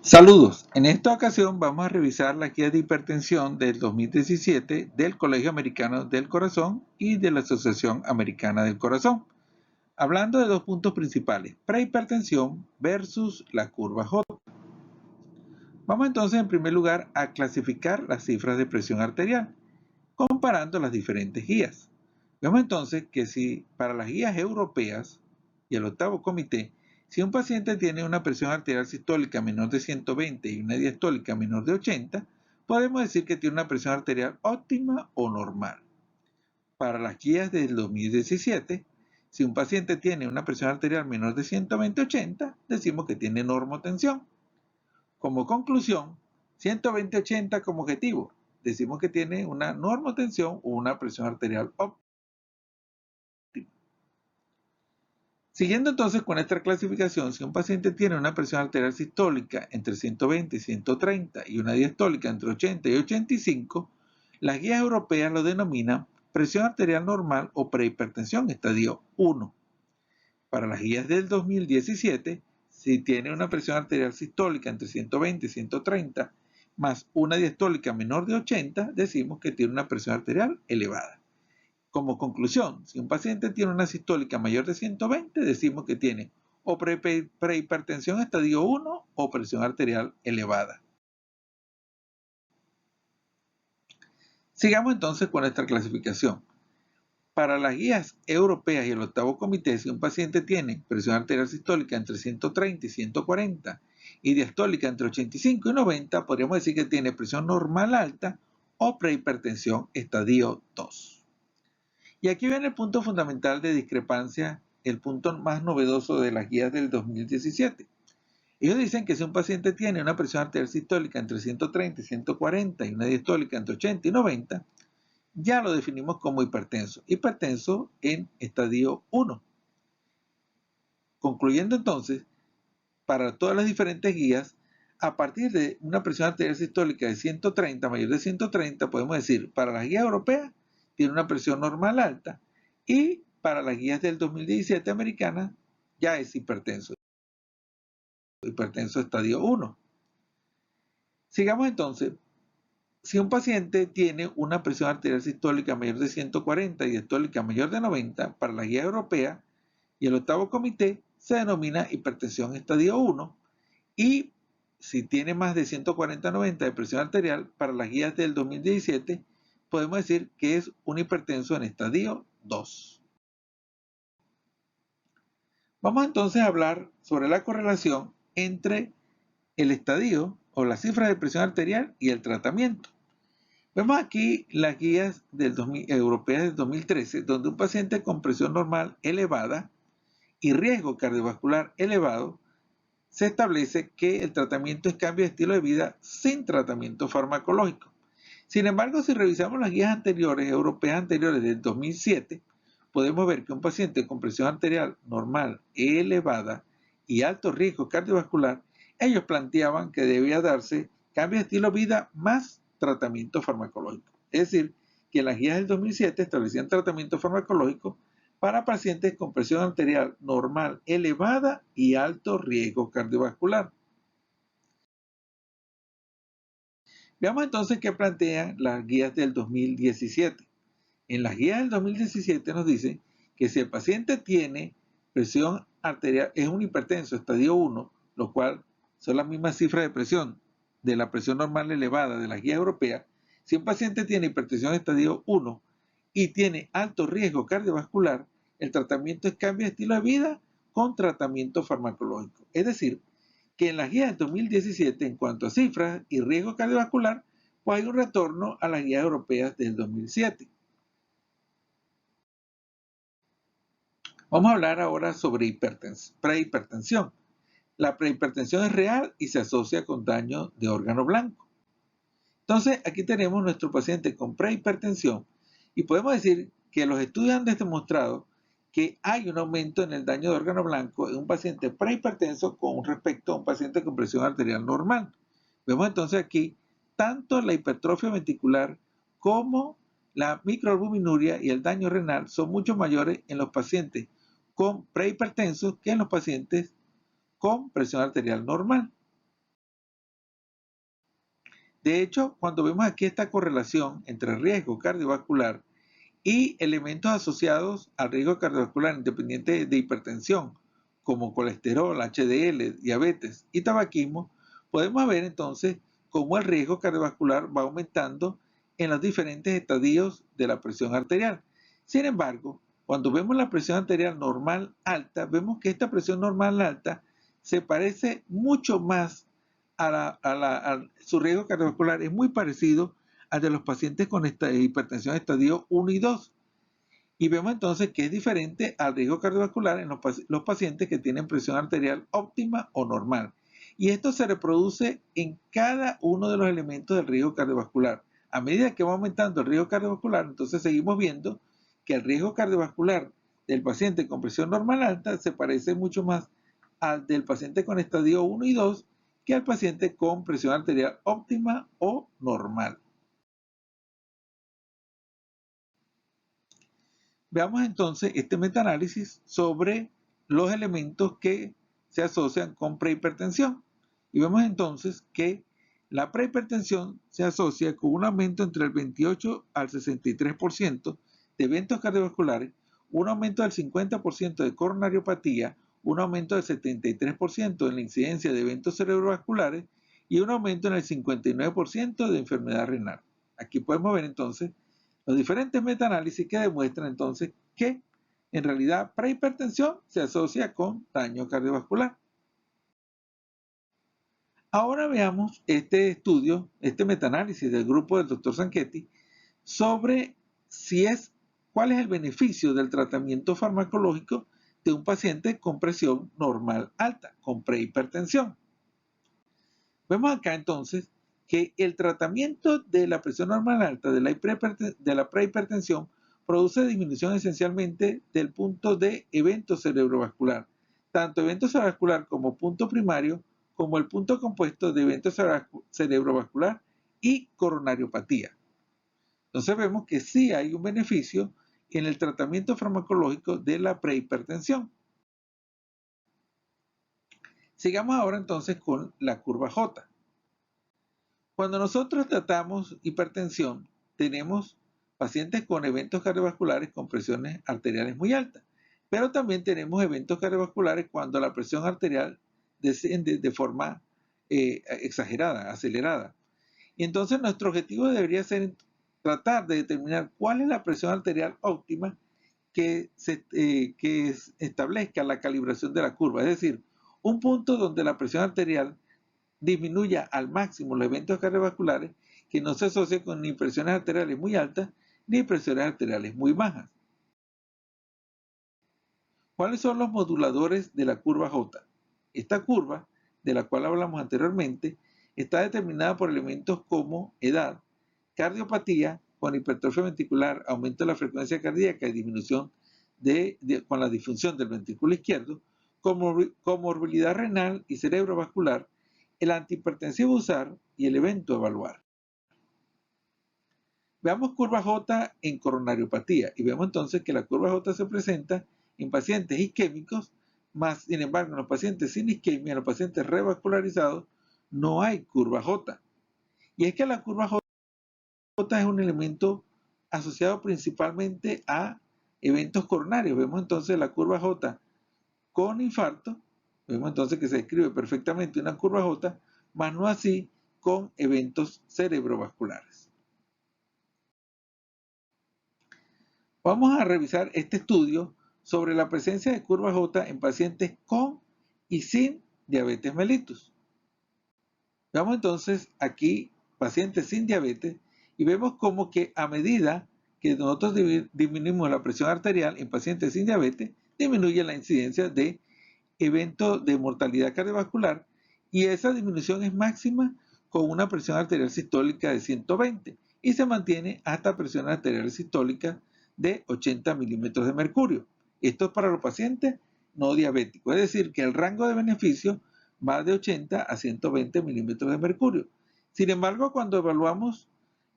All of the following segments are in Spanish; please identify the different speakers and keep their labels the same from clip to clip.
Speaker 1: Saludos, en esta ocasión vamos a revisar la guía de hipertensión del 2017 del Colegio Americano del Corazón y de la Asociación Americana del Corazón, hablando de dos puntos principales, prehipertensión versus la curva J. Vamos entonces en primer lugar a clasificar las cifras de presión arterial, comparando las diferentes guías. Vemos entonces que si para las guías europeas y el octavo comité, si un paciente tiene una presión arterial sistólica menor de 120 y una diastólica menor de 80, podemos decir que tiene una presión arterial óptima o normal. Para las guías del 2017, si un paciente tiene una presión arterial menor de 120-80, decimos que tiene normotensión. Como conclusión, 120-80 como objetivo, decimos que tiene una normotensión o una presión arterial óptima. Siguiendo entonces con esta clasificación, si un paciente tiene una presión arterial sistólica entre 120 y 130 y una diastólica entre 80 y 85, las guías europeas lo denominan presión arterial normal o prehipertensión, estadio 1. Para las guías del 2017, si tiene una presión arterial sistólica entre 120 y 130 más una diastólica menor de 80, decimos que tiene una presión arterial elevada. Como conclusión, si un paciente tiene una sistólica mayor de 120, decimos que tiene o prehipertensión estadio 1 o presión arterial elevada. Sigamos entonces con nuestra clasificación. Para las guías europeas y el octavo comité, si un paciente tiene presión arterial sistólica entre 130 y 140 y diastólica entre 85 y 90, podríamos decir que tiene presión normal alta o prehipertensión estadio 2. Y aquí viene el punto fundamental de discrepancia, el punto más novedoso de las guías del 2017. Ellos dicen que si un paciente tiene una presión arterial sistólica entre 130 y 140 y una diastólica entre 80 y 90, ya lo definimos como hipertenso. Hipertenso en estadio 1. Concluyendo entonces, para todas las diferentes guías, a partir de una presión arterial sistólica de 130, mayor de 130, podemos decir, para las guías europeas, tiene una presión normal alta, y para las guías del 2017 americanas, ya es hipertenso. Hipertenso estadio 1. Sigamos entonces. Si un paciente tiene una presión arterial sistólica mayor de 140 y diastólica mayor de 90, para la guía europea y el octavo comité se denomina hipertensión estadio 1, y si tiene más de 140-90 de presión arterial, para las guías del 2017, podemos decir que es un hipertenso en estadio 2. Vamos entonces a hablar sobre la correlación entre el estadio o la cifra de presión arterial y el tratamiento. Vemos aquí las guías europeas del 2013, donde un paciente con presión normal elevada y riesgo cardiovascular elevado, se establece que el tratamiento es cambio de estilo de vida sin tratamiento farmacológico. Sin embargo, si revisamos las guías anteriores, europeas anteriores del 2007, podemos ver que un paciente con presión arterial normal elevada y alto riesgo cardiovascular, ellos planteaban que debía darse cambio de estilo de vida más tratamiento farmacológico. Es decir, que en las guías del 2007 establecían tratamiento farmacológico para pacientes con presión arterial normal elevada y alto riesgo cardiovascular. Veamos entonces qué plantean las guías del 2017. En las guías del 2017 nos dice que si el paciente tiene presión arterial, es un hipertenso estadio 1, lo cual son las mismas cifras de presión de la presión normal elevada de la guía europea. Si un paciente tiene hipertensión estadio 1 y tiene alto riesgo cardiovascular, el tratamiento es cambio de estilo de vida con tratamiento farmacológico. Es decir, que en las guías del 2017, en cuanto a cifras y riesgo cardiovascular, pues hay un retorno a las guías europeas del 2007. Vamos a hablar ahora sobre prehipertensión. La prehipertensión es real y se asocia con daño de órgano blanco. Entonces, aquí tenemos nuestro paciente con prehipertensión y podemos decir que los estudios han demostrado que hay un aumento en el daño de órgano blanco en un paciente prehipertenso con respecto a un paciente con presión arterial normal. Vemos entonces aquí tanto la hipertrofia ventricular como la microalbuminuria y el daño renal son mucho mayores en los pacientes con prehipertensos que en los pacientes con presión arterial normal. De hecho, cuando vemos aquí esta correlación entre riesgo cardiovascular y elementos asociados al riesgo cardiovascular independiente de hipertensión, como colesterol, HDL, diabetes y tabaquismo, podemos ver entonces cómo el riesgo cardiovascular va aumentando en los diferentes estadios de la presión arterial. Sin embargo, cuando vemos la presión arterial normal alta, vemos que esta presión normal alta se parece mucho más a su riesgo cardiovascular, es muy parecido al de los pacientes con hipertensión estadio 1 y 2. Y vemos entonces que es diferente al riesgo cardiovascular en los pacientes que tienen presión arterial óptima o normal. Y esto se reproduce en cada uno de los elementos del riesgo cardiovascular. A medida que va aumentando el riesgo cardiovascular, entonces seguimos viendo que el riesgo cardiovascular del paciente con presión normal alta se parece mucho más al del paciente con estadio 1 y 2 que al paciente con presión arterial óptima o normal. Veamos entonces este metaanálisis sobre los elementos que se asocian con prehipertensión. Y vemos entonces que la prehipertensión se asocia con un aumento entre el 28 al 63% de eventos cardiovasculares, un aumento del 50% de coronariopatía, un aumento del 73% en la incidencia de eventos cerebrovasculares y un aumento en el 59% de enfermedad renal. Aquí podemos ver entonces los diferentes metaanálisis que demuestran entonces que en realidad prehipertensión se asocia con daño cardiovascular. Ahora veamos este estudio, este metaanálisis del grupo del Dr. Zanchetti sobre cuál es el beneficio del tratamiento farmacológico de un paciente con presión normal alta, con prehipertensión. Vemos acá entonces que el tratamiento de la presión normal alta de la prehipertensión produce disminución esencialmente del punto de evento cerebrovascular, tanto evento cerebrovascular como punto primario, como el punto compuesto de evento cerebrovascular y coronariopatía. Entonces vemos que sí hay un beneficio en el tratamiento farmacológico de la prehipertensión. Sigamos ahora entonces con la curva J. Cuando nosotros tratamos hipertensión, tenemos pacientes con eventos cardiovasculares con presiones arteriales muy altas, pero también tenemos eventos cardiovasculares cuando la presión arterial desciende de forma exagerada, acelerada. Y entonces nuestro objetivo debería ser tratar de determinar cuál es la presión arterial óptima que establezca la calibración de la curva, es decir, un punto donde la presión arterial disminuya al máximo los eventos cardiovasculares que no se asocian con ni presiones arteriales muy altas ni presiones arteriales muy bajas. ¿Cuáles son los moduladores de la curva J? Esta curva, de la cual hablamos anteriormente, está determinada por elementos como edad, cardiopatía, con hipertrofia ventricular, aumento de la frecuencia cardíaca y disminución con la disfunción del ventrículo izquierdo, comorbilidad renal y cerebrovascular, el antihipertensivo a usar y el evento a evaluar. Veamos curva J en coronariopatía y vemos entonces que la curva J se presenta en pacientes isquémicos, más sin embargo en los pacientes sin isquemia, en los pacientes revascularizados, no hay curva J. Y es que la curva J es un elemento asociado principalmente a eventos coronarios. Vemos entonces la curva J con infarto, vemos entonces que se describe perfectamente una curva J, más no así con eventos cerebrovasculares. Vamos a revisar este estudio sobre la presencia de curva J en pacientes con y sin diabetes mellitus. Veamos entonces aquí pacientes sin diabetes y vemos como que a medida que nosotros disminuimos la presión arterial en pacientes sin diabetes, disminuye la incidencia de eventos de mortalidad cardiovascular y esa disminución es máxima con una presión arterial sistólica de 120 y se mantiene hasta presión arterial sistólica de 80 milímetros de mercurio. Esto es para los pacientes no diabéticos, es decir, que el rango de beneficio va de 80 a 120 milímetros de mercurio. Sin embargo, cuando evaluamos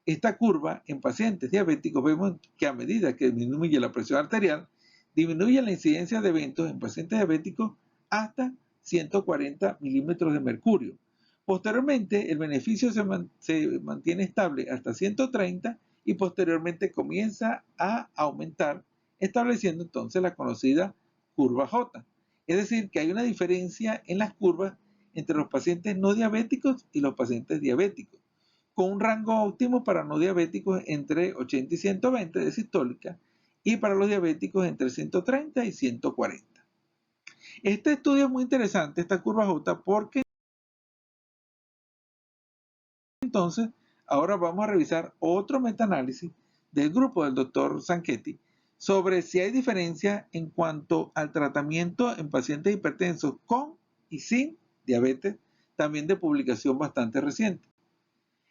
Speaker 1: esta curva en pacientes diabéticos, vemos que a medida que disminuye la presión arterial, disminuye la incidencia de eventos en pacientes diabéticos hasta 140 milímetros de mercurio. Posteriormente, el beneficio se mantiene estable hasta 130 y posteriormente comienza a aumentar, estableciendo entonces la conocida curva J. Es decir, que hay una diferencia en las curvas entre los pacientes no diabéticos y los pacientes diabéticos, con un rango óptimo para no diabéticos entre 80 y 120 de sistólica y para los diabéticos entre 130 y 140. Este estudio es muy interesante, esta curva J, porque entonces ahora vamos a revisar otro metaanálisis del grupo del doctor Zanchetti sobre si hay diferencia en cuanto al tratamiento en pacientes hipertensos con y sin diabetes, también de publicación bastante reciente.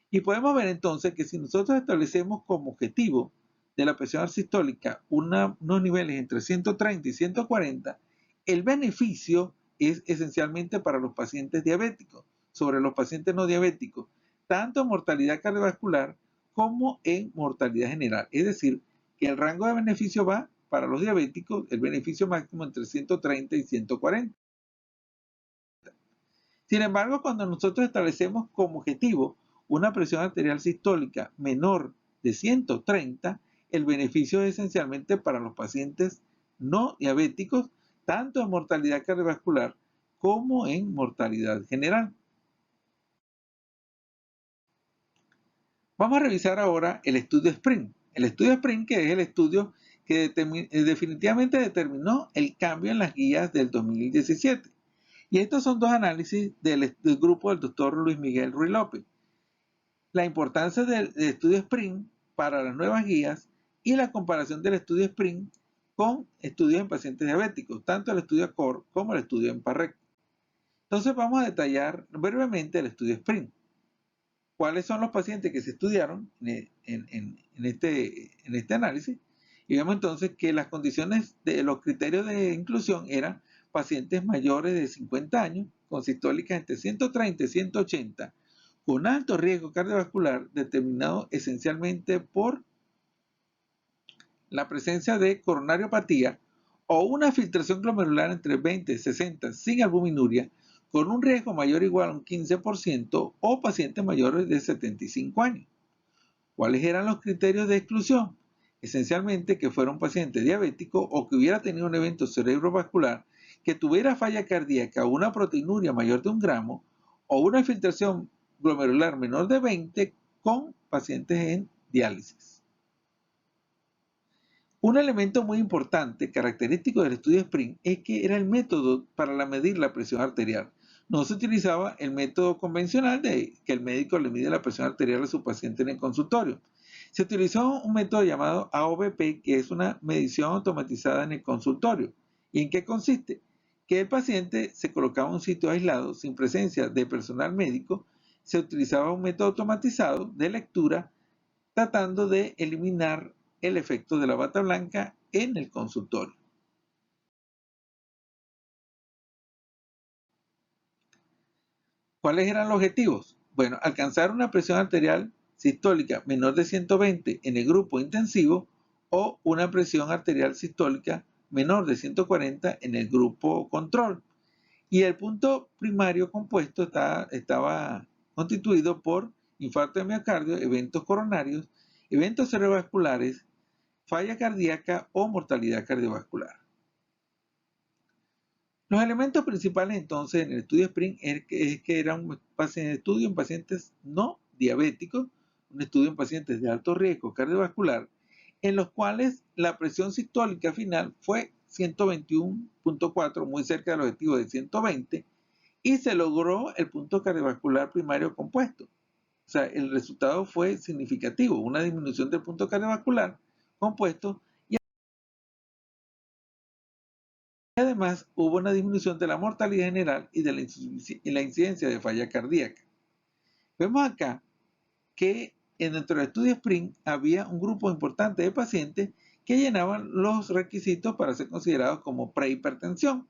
Speaker 1: Y podemos ver entonces que si nosotros establecemos como objetivo de la presión sistólica unos niveles entre 130 y 140, el beneficio es esencialmente para los pacientes diabéticos sobre los pacientes no diabéticos, tanto en mortalidad cardiovascular como en mortalidad general. Es decir, que el rango de beneficio va para los diabéticos, el beneficio máximo entre 130 y 140. Sin embargo, cuando nosotros establecemos como objetivo una presión arterial sistólica menor de 130, el beneficio es esencialmente para los pacientes no diabéticos, tanto en mortalidad cardiovascular como en mortalidad general. Vamos a revisar ahora el estudio SPRING. El estudio SPRING, que es el estudio que definitivamente determinó el cambio en las guías del 2017. Y estos son dos análisis del grupo del doctor Luis Miguel Ruiz López. La importancia del estudio SPRING para las nuevas guías y la comparación del estudio SPRING con estudios en pacientes diabéticos, tanto el estudio ACCORD como el estudio en PARREC. Entonces vamos a detallar brevemente el estudio SPRING. ¿Cuáles son los pacientes que se estudiaron en este análisis? Y vemos entonces que las condiciones de los criterios de inclusión eran pacientes mayores de 50 años con sistólicas entre 130 y 180 con alto riesgo cardiovascular determinado esencialmente por la presencia de coronariopatía o una filtración glomerular entre 20 y 60 sin albuminuria con un riesgo mayor o igual a un 15% o pacientes mayores de 75 años. ¿Cuáles eran los criterios de exclusión? Esencialmente que fuera un paciente diabético o que hubiera tenido un evento cerebrovascular, que tuviera falla cardíaca o una proteinuria mayor de 1 gramo o una filtración glomerular menor de 20 con pacientes en diálisis. Un elemento muy importante, característico del estudio SPRING, es que era el método para medir la presión arterial. No se utilizaba el método convencional de que el médico le mide la presión arterial a su paciente en el consultorio. Se utilizó un método llamado AOBP, que es una medición automatizada en el consultorio. ¿Y en qué consiste? Que el paciente se colocaba en un sitio aislado, sin presencia de personal médico, se utilizaba un método automatizado de lectura, tratando de eliminar el efecto de la bata blanca en el consultorio. ¿Cuáles eran los objetivos? Bueno, alcanzar una presión arterial sistólica menor de 120 en el grupo intensivo o una presión arterial sistólica menor de 140 en el grupo control. Y el punto primario compuesto estaba constituido por infarto de miocardio, eventos coronarios, eventos cerebrovasculares, falla cardíaca o mortalidad cardiovascular. Los elementos principales entonces en el estudio SPRING es que era un estudio en pacientes no diabéticos, un estudio en pacientes de alto riesgo cardiovascular, en los cuales la presión sistólica final fue 121.4, muy cerca del objetivo de 120, y se logró el punto cardiovascular primario compuesto. O sea, el resultado fue significativo, una disminución del punto cardiovascular compuesto. Además, hubo una disminución de la mortalidad general y de la incidencia de falla cardíaca. Vemos acá que dentro del estudio SPRING había un grupo importante de pacientes que llenaban los requisitos para ser considerados como prehipertensión.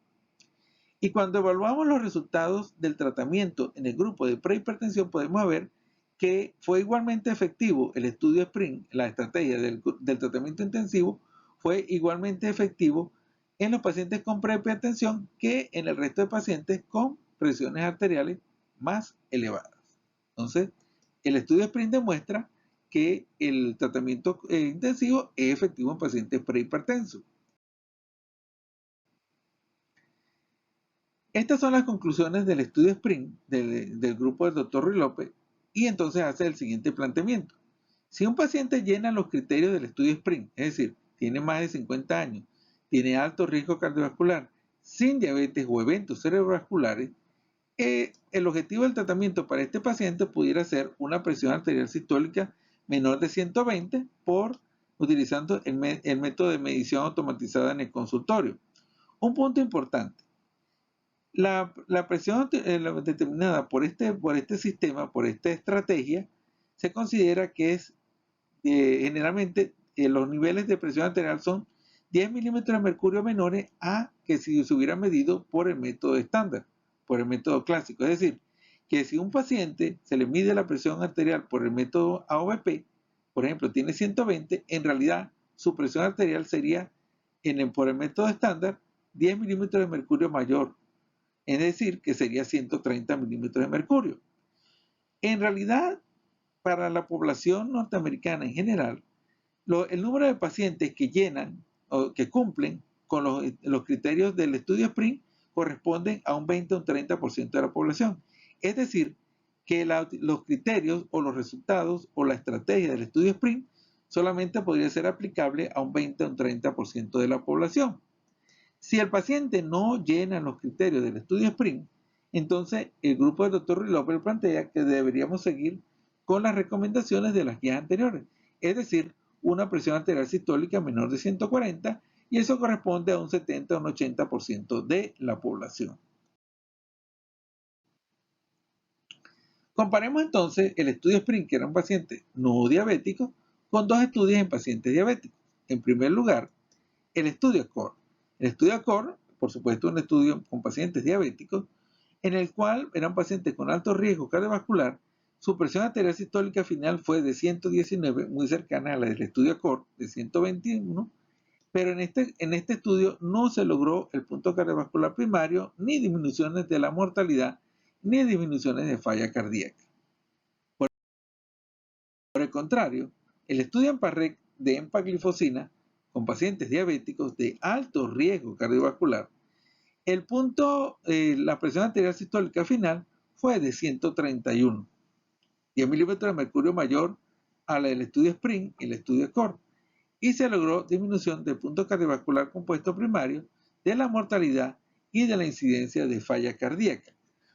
Speaker 1: Y cuando evaluamos los resultados del tratamiento en el grupo de prehipertensión, podemos ver que fue igualmente efectivo el estudio SPRING, la estrategia del tratamiento intensivo, fue igualmente efectivo en los pacientes con prehipertensión que en el resto de pacientes con presiones arteriales más elevadas. Entonces, el estudio SPRINT demuestra que el tratamiento intensivo es efectivo en pacientes prehipertensos. Estas son las conclusiones del estudio SPRINT del grupo del Dr. Ruy López, y entonces hace el siguiente planteamiento. Si un paciente llena los criterios del estudio SPRINT, es decir, tiene más de 50 años, tiene alto riesgo cardiovascular, sin diabetes o eventos cerebrovasculares, el objetivo del tratamiento para este paciente pudiera ser una presión arterial sistólica menor de 120 utilizando el método de medición automatizada en el consultorio. Un punto importante. La presión determinada por este sistema, por esta estrategia, se considera que es generalmente los niveles de presión arterial son 10 milímetros de mercurio menores a que si se hubiera medido por el método estándar, por el método clásico. Es decir, que si un paciente se le mide la presión arterial por el método AOBP, por ejemplo, tiene 120, en realidad su presión arterial sería por el método estándar 10 milímetros de mercurio mayor, es decir, que sería 130 milímetros de mercurio. En realidad, para la población norteamericana en general, el número de pacientes que llenan o que cumplen con los criterios del estudio SPRINT corresponden a un 20 o un 30% de la población. Es decir, que los criterios o los resultados o la estrategia del estudio SPRINT solamente podría ser aplicable a un 20 o un 30% de la población. Si el paciente no llena los criterios del estudio SPRINT, entonces el grupo del Dr. Ruy López plantea que deberíamos seguir con las recomendaciones de las guías anteriores, es decir, una presión arterial sistólica menor de 140, y eso corresponde a un 70 o un 80% de la población. Comparemos entonces el estudio SPRINT, que era un paciente no diabético, con dos estudios en pacientes diabéticos. En primer lugar, el estudio CORE. El estudio CORE, por supuesto, un estudio con pacientes diabéticos, en el cual eran pacientes con alto riesgo cardiovascular. Su presión arterial sistólica final fue de 119, muy cercana a la del estudio CORE, de 121, pero en este estudio no se logró el punto cardiovascular primario, ni disminuciones de la mortalidad, ni disminuciones de falla cardíaca. Por el contrario, el estudio EMPA-REC de empaglifosina con pacientes diabéticos de alto riesgo cardiovascular, la presión arterial sistólica final fue de 131, 10 milímetros de mercurio mayor a la del estudio SPRINT y el estudio CORE, y se logró disminución del punto cardiovascular compuesto primario, de la mortalidad y de la incidencia de falla cardíaca.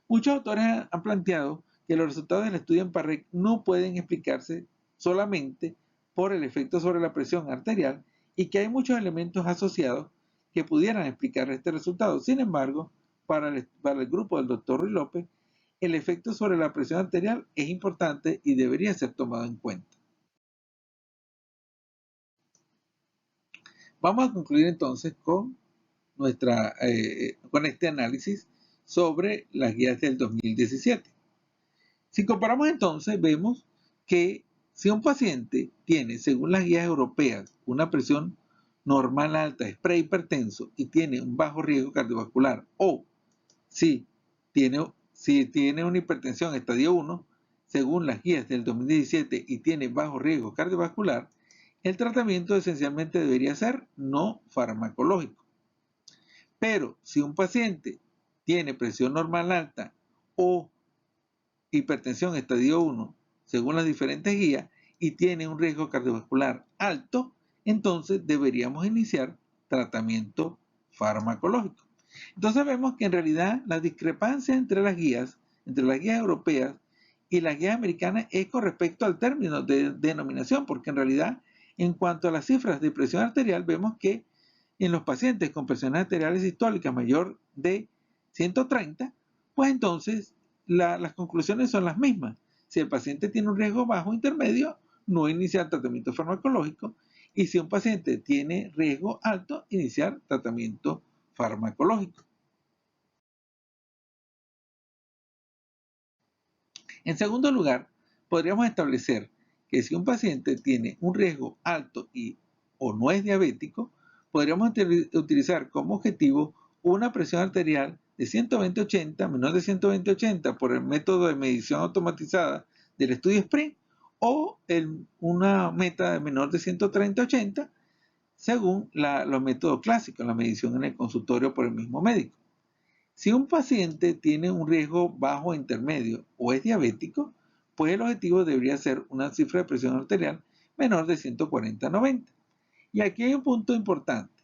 Speaker 1: Muchos autores han planteado que los resultados del estudio EMPA-REC no pueden explicarse solamente por el efecto sobre la presión arterial y que hay muchos elementos asociados que pudieran explicar este resultado. Sin embargo, para el grupo del Dr. Ruy López, el efecto sobre la presión arterial es importante y debería ser tomado en cuenta. Vamos a concluir entonces con este análisis sobre las guías del 2017. Si comparamos entonces, vemos que si un paciente tiene, según las guías europeas, una presión normal alta, es prehipertenso y tiene un bajo riesgo cardiovascular, o si tiene una hipertensión estadio 1, según las guías del 2017, y tiene bajo riesgo cardiovascular, el tratamiento esencialmente debería ser no farmacológico. Pero si un paciente tiene presión normal alta o hipertensión estadio 1, según las diferentes guías, y tiene un riesgo cardiovascular alto, entonces deberíamos iniciar tratamiento farmacológico. Entonces vemos que en realidad la discrepancia entre las guías europeas y las guías americanas es con respecto al término de denominación, porque en realidad en cuanto a las cifras de presión arterial vemos que en los pacientes con presiones arteriales sistólicas mayor de 130, pues entonces las conclusiones son las mismas. Si el paciente tiene un riesgo bajo o intermedio, no iniciar tratamiento farmacológico, y si un paciente tiene riesgo alto, iniciar tratamiento farmacológico. En segundo lugar, podríamos establecer que si un paciente tiene un riesgo alto o no es diabético, podríamos utilizar como objetivo una presión arterial de 120/80, menor de 120/80 por el método de medición automatizada del estudio SPRINT, o una meta de menor de 130/80 según los métodos clásicos, la medición en el consultorio por el mismo médico. Si un paciente tiene un riesgo bajo o intermedio o es diabético, pues el objetivo debería ser una cifra de presión arterial menor de 140/90. Y aquí hay un punto importante.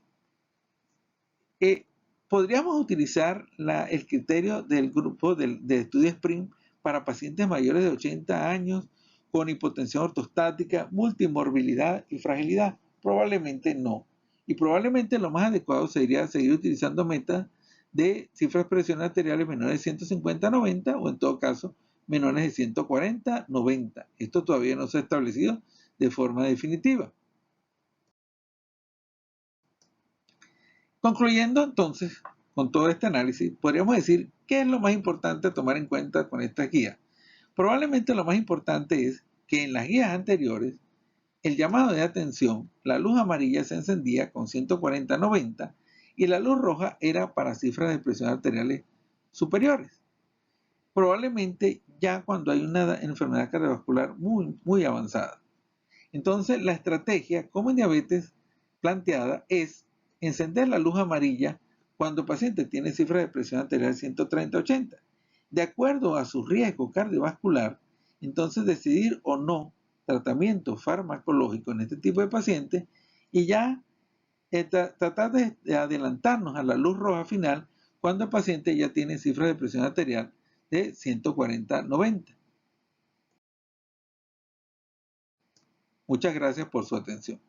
Speaker 1: Podríamos utilizar el criterio del grupo de estudio SPRINT para pacientes mayores de 80 años con hipotensión ortostática, multimorbilidad y fragilidad. Probablemente no. Y probablemente lo más adecuado sería seguir utilizando metas de cifras de presión arteriales menores de 150/90 o en todo caso menores de 140/90. Esto todavía no se ha establecido de forma definitiva. Concluyendo entonces con todo este análisis, podríamos decir qué es lo más importante a tomar en cuenta con esta guía. Probablemente lo más importante es que en las guías anteriores, el llamado de atención, la luz amarilla se encendía con 140/90 y la luz roja era para cifras de presión arteriales superiores. Probablemente ya cuando hay una enfermedad cardiovascular muy avanzada. Entonces, la estrategia, como en diabetes planteada, es encender la luz amarilla cuando el paciente tiene cifras de presión arterial 130/80. De acuerdo a su riesgo cardiovascular, entonces decidir o no tratamiento farmacológico en este tipo de pacientes y ya tratar de adelantarnos a la luz roja final cuando el paciente ya tiene cifras de presión arterial de 140/90. Muchas gracias por su atención.